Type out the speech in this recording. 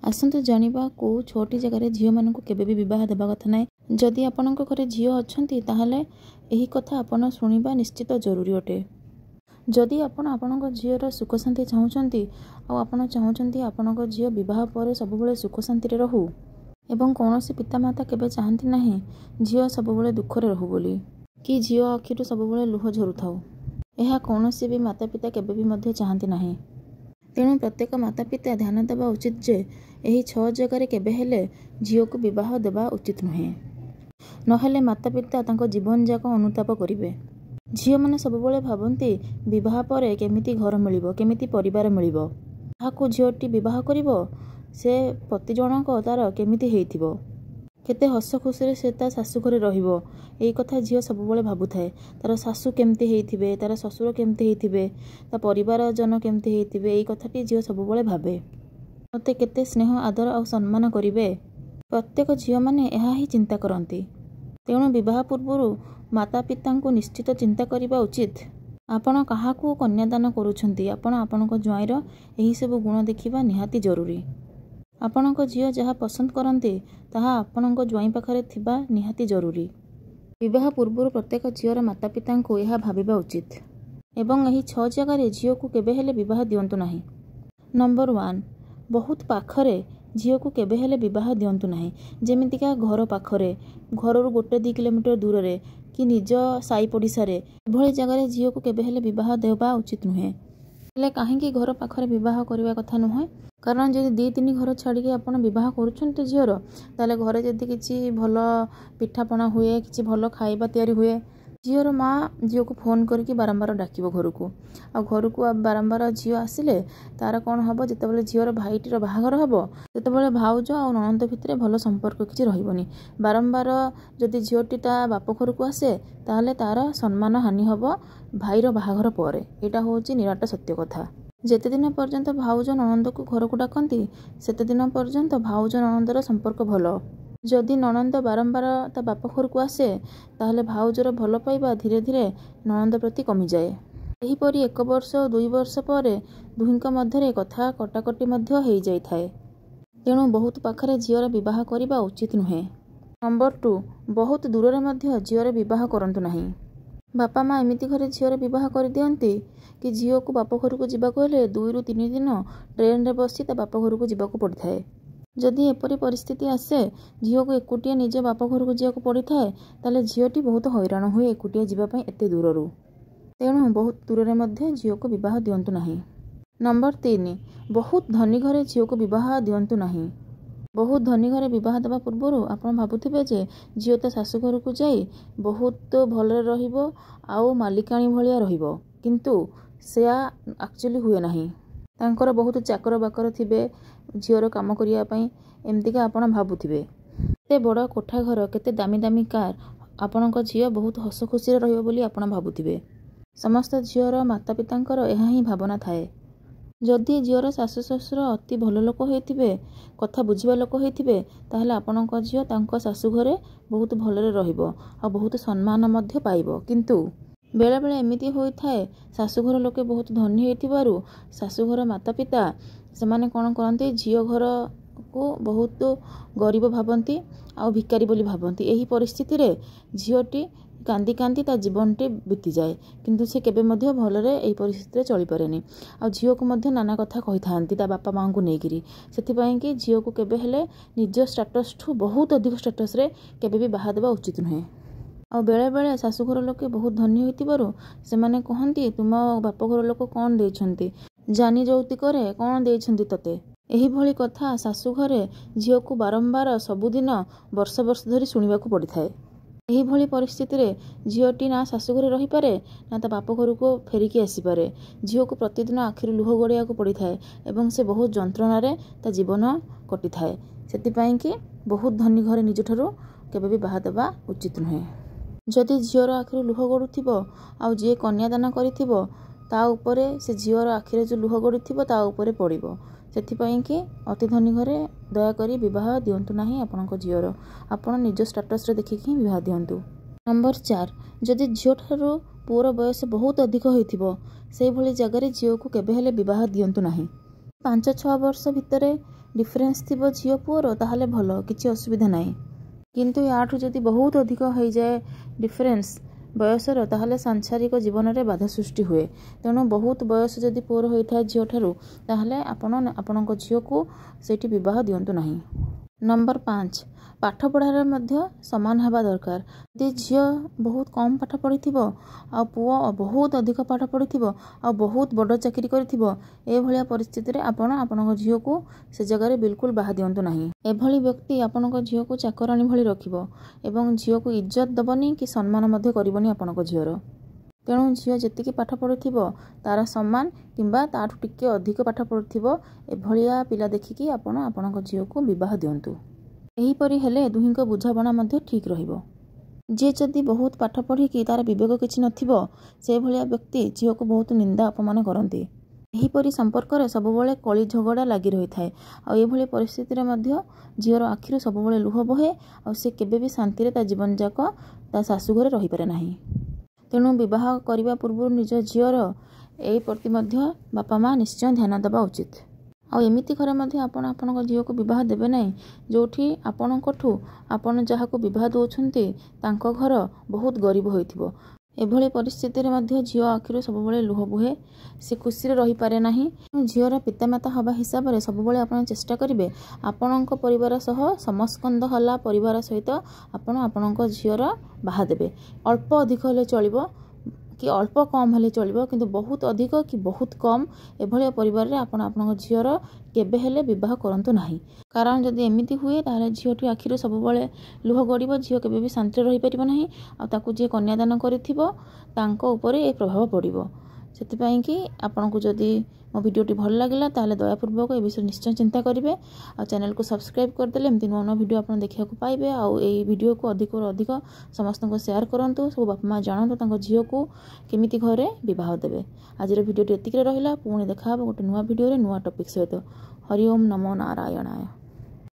आसतु जानिबा को 6टी जगार झील मानक केबे भी विवाह देवा कथा ना। जदि आपणक घरे झील अच्छी ताहले यही कथा आपण शुणा निश्चित जरूरी अटे। जदि आपण आपणक झीर सुख शांति चाहूँगी आपण चाहूँगी आपणक झील बह पर सब सुख शांति रहू एवं कौन पितामाता केबे चाहती ना झील सब दुखरे रहू बोली कि झील आखिर सब लुह झरु थाउ। यह कौन भी माता पिता केबे भी मध्य चाहती ना। तेणु प्रत्येक माता पिता ध्यान देवा उचित जे यही 6 जगार केबे हेले झील को विवाह देवा उचित नुहे। नहेले माता पिता तांको जीवन जाक अनुताप करिवे। झील माने सबबेले भाबंती विवाह पर केमिति घर मिलिबो केमिति परिवार मिलिबो ताहाकु झीलटी विवाह करिवो से पति जनक तार केमिति हेइथिबो केते हस खुशी से ता शाशु घरे रहिबो एई कथा झील सबबेले भाबुथाए। तार शाशु केमिति हेइथिबे तार ससुर केमिति हेइथिबे ता परिवार जन केमिति हेइथिबे एई कथाटी झील सबबेले भाबे मते केते स्नेह आदर और सम्मान करिवे। प्रत्येक झील माने एहा ही चिंता करंती। तेणु विवाह पूर्व माता पिता को निश्चित चिंता करने उचित। आपण काहाकू कन्यादान करुछंती आपण आपणक ज्वाइंर एही सब गुण देखिबा निहाती जरूरी। आपणक झील जहाँ पसंद करते ताहा आपणक ज्वाई पाखरे थिबा निहाती जरूरी। विवाह पूर्व प्रत्येक झीर माता पिता को यह भाविबा उचित एवं यही 6 जगार झील को केबे हेले विवाह दियंतु नाही। नंबर 1 बहुत पाखरे झील को केबे हेले विवाह दियंतु नाही। जेमितिका घर पाखरे घर 1-2 किलोमीटर दूर रे कि निज साई पड़िशा रे एभली जगार झील को केबे हेले विवाह देवा उचित नुहे। हेले काहेकि घर पाखरे विवाह करबा कथा नुहे कारण जदि 2-3 घर छाड़ी आपण विवाह करुछंते झीर ताले घरे जदि किछि भल पिठापଣା हुए किछि भल खाइबा तैयारी हुए झीर माँ झील को फोन करके बारंबार डाकिबो घर को बारंबार झील आसिले तार कौन हम जितेबाला झीर भाईटीर बाहागर हम जितेबाला भाउज आ ननद भितर भल संपर्क किछि रहिबनी। बारंबार जदि झीलटी ता बाप घर को आसे ताहले तार सम्मान हानि हम भाईर बाहागर पर। एटा होची निराट सत्य कथा। जेते दिन पर्यंत भाउज ननद को घर को डाकती सेते दिन पर्यंत भाउज ननदर संपर्क भल। जदि ननद बारंबार ता बाप घर को आसे ताहले भाउजर भल पाइबा धीरे धीरे ननद प्रति कमी जाए। एहीपरि 1 वर्ष 2 वर्ष पर दुहिंक मध्यरे कथा कटाकटी मध्य हो जाई थाए। तेणु बहुत पाखरे झीर विवाह करबा उचित नुहे। नंबर 2 बहुत दूर रे मध्य झीर विवाह करंतु नाही। बापा माँ एमिति घरे झीर विवाह कर दियंती कि झील को बाप घर को जीवाको हेले 2-3 दिन ट्रेन रे बसी ता बाप घर को जीवाको पड़िथाए। जदि एपरी परिस्थिति आसे झील को एकुटिया निज बाप घर को जीवाको पड़िथाए ताले झीलटी बहुत हैरान हुए एकुटिया जीवा पई एते दूररू। तेणु बहुत दूर रे मध्य झील को विवाह दियंतु नाही। नंबर 3 बहुत धनी घरे झील को विवाह दियंतु नाही। बहुत धनी घरे विवाह देवा पूर्व आपण भाबुथिबे जे झील ता शाशु घर को जाई बहुत भलरे रहिबो आउ मालिकाणी भलिया रहिबो किंतु सेया एक्चुअली हुए नाही। तांकर बहुत चाकर बाकर थिबे झीर काम करिया पई एमतिका आपण भाबुथिबे। केते बड़ कोठा घर केते दामी दामी कार आपणक झील बहुत हस खुशी रहिबो बोली आपण भाबुथिबे। समस्त झीर माता पितांकर एहा ही भावना थाए। जदि झीर शाशु शशुर अति भल लोक होइथिबे कथा बुझिबा लोक होइथिबे ताहले आपणक झील तांको शाशु घरे बहुत भलरे रहिबो आ बहुत सम्मान मध्य पाइबो। किंतु बेले बेले एमिति होई थाए शाशु घर लोके बहुत धनी होइथिबारु शाशु घर माता पिता सेमाने कोन करंती झील घर को बहुत गरीब भाबंती आ भिकारी बोली भाबंती। एही परिस्थिति रे झीलटी कांदी कांदी ता जीवनटी बीती जाए किंतु से केबे मध्य भलरे एही परिस्थिति रे चली पारेनी। आ झील को मध्य नाना कथा कहि थांती ता बापा मां को नेगिरी सेति पई कि झील को केबे हेले निज स्टेटस ठु बहुत अधिक स्टेटस रे केबे भी बाहा देबा उचित नुहे। आ बेले बेले शाशुघर लोके बहुत धनी होइतिबारु सेमाने कहंती तुम बाप घर लोक कौन देइछंती जानी जौती करे कौन देइछंती तते। एही भली कथा शाशु घरे झील को बारंबार सबुदिन वर्ष वर्ष धरी सुनिबाकू पड़िथाए। एही भली परिस्थिति रे झीलटी ना शाशु घरे रही पारे ना ता बाप घर को फेरिकी आसी पारे। झील को प्रतिदिन आखिर लुह गड़िया को पड़िथाए एवं से बहुत जंत्रणा रे ता जीवन कटि थाए। सेति पई कि बहुत धनी घरे निज ठारो केबे भी बाहा देबा उचित नुहे। जदि झीर आखिर लुह गड़ुथिबो आ जे कन्यादान करिथिबो ता उपरे से झीर आखिरे जो लुह गड़ुथिबो ता उपरे पड़िबो। सेथिपाई कि अति धनी घरे दयाकरी विवाह दियंतु नाही। आपणक झीर आपण निज स्टेटस रे देखिकी विवाह दियंतु। नंबर 4 जदि झील ठारू पुअर बयस बहुत अधिक होइथिबो सेही भली जगार झील को केबे हेले विवाह दियंतु नाही। 5-6 वर्ष भितरे डिफरेन्स थिबो झियो पुओर ताहले भलो किछि असुविधा नाही। किंतु याठू जदि बहुत अधिक हो जाए डिफरेन्स बयसर ताहले सांसारिक जीवन में बाधा सृष्टि हुए। तेणु बहुत बयस जदि पुओर होता है झियो ठारू ताहले आपणको झियो को सेठी विवाह दियंतु नाही। नंबर 5 पाठ पढ़ार मध्य समान हवा दरकार। यदि झियो बहुत कम पाठ पढ़ी आ पुओ बहुत अधिक पाठ पढ़ी आ बहुत बड़ चाकरी करिथिबो ए भलिया परिस्थिति रे आपणको झियो को से जगह बिल्कुल बाहा दियंतु नाही। एभली व्यक्ति आपणको झियो को चाकराणी भली रखिबो एवं झियो को इज्जत दबनी कि सम्मान मध्य करिबनी आपणको झियोर। तेणु झियो जेतिकी पाठ पढ़ुथिबो तार सम्मान किंबा ताठू टिके अधिक पाठ पढ़ुथिबो एभलिया पिला देखिकी आपणको झियो को विवाह दियंतु। एहीपरि हेले दुहिंको बुझाबणा मध्य ठीक रहिबो। जे जदि बहुत पाठ पढ़िकी तार विवेक किछि नथिबो से भलिया व्यक्ति झियो को बहुत निंदा अपमान करंती। एहीपरि संपर्क रे सबबेले कली झगड़ा लागि रही थाए आ एभली परिस्थिति रे मध्य झियोर आखिरु सबबेले लुह बहे आ से केबे भी शांति रे ता जीवन जाक ता सासु घरे रही पारे नाही। तेणु विवाह करने पूर्व निज झीर यही प्रति बापा माँ निश्चय ध्यान देवा उचित। आमती घरे आपण झील को बह देवे ना जो आपणठू आपण जहाँ को बह दौरान घर बहुत गरीब होइथिबो। एभली परिस्थिति रे झील आखिर सब लुह बुहे से खुशी रही पारे ना। झीर पितामाता हवा हिसाब से सब आप चेष्टा करेंगे आपण परिवार सह समस्कंद हला परिवार सहित आपण झीर बाहा देवे। अल्प अधिक हेले चलिबो कि अल्प कम हेले चलिबो किंतु बहुत अधिक कि बहुत कम एभलिया परिवार रे आपण झीर केबे हेले विवाह करंतु नाही। कारण जदि एमिति हुए ताले झीटी आखिर सब लुह गड़िबो झील केबे भी शांति रही परिबो नाही आ ताकू जे कन्यादान करिथिबो तांको उपरे ए प्रभाव पड़िबो। सेतिपई कि आपनको जदि मो वीडियोटी भल लगिला ताले दयापूर्वक ए विषय निश्चय चिंता करेंगे आ चैनल को सब्सक्राइब करदेले एमती नुआ नुआ वीडियो आपन देखा पाइबे। आ वीडियो को अधिक अधिक समस्त को शेयर करंतु सब बापा माँ जानतु तांको झील को केमिति घरे विवाह देवे। आज वीडियोटी एतिक रहिला पुणी देखा गोटे नुआ वीडियो रे नुआ टॉपिक सहित। हरि ओम नमो नारायणाय।